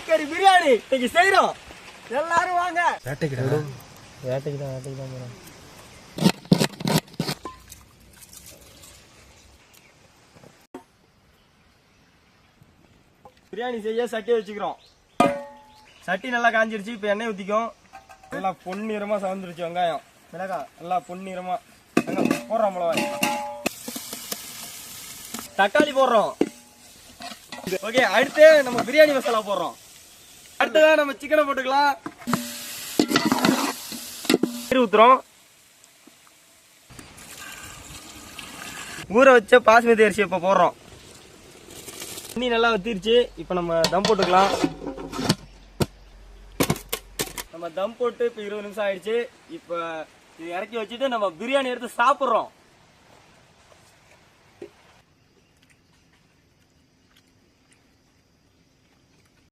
கோழிக்கறி பிரியாணி இன்னைக்கு செய்யறோம். எல்லாரும் வாங்க. வேட்டைக்கு தான் போறோம். பிரியாணி செய்ய சட்டி வச்சுக்கிறோம். சட்டி நல்லா காஞ்சிருச்சு. இப்ப எண்ணெய் ஊத்திக்கும். நல்லா பொன்னிறமா சவந்துருச்சு. வெங்காயம் மிளகாய் நல்லா பொன்னிறமா போடுறோம். மிளகாய் தக்காளி போடுறோம். ஓகே, அடுத்து நம்ம பிரியாணி மசாலா போடுறோம். அடுத்ததான் நம்ம சிக்கனை போட்டுக்கலாம். ஊத்துறோம். ஊற வச்ச பாஸ்மதி அரிசி இப்ப போடுறோம். தண்ணி நல்லா வத்திருச்சு. இப்ப நம்ம தம் போட்டுக்கலாம். நம்ம தம் போட்டு இப்ப 20 நிமிஷம் ஆயிடுச்சு. இப்ப இது இறக்கி வச்சுட்டு நம்ம பிரியாணி எடுத்து சாப்பிடுறோம்.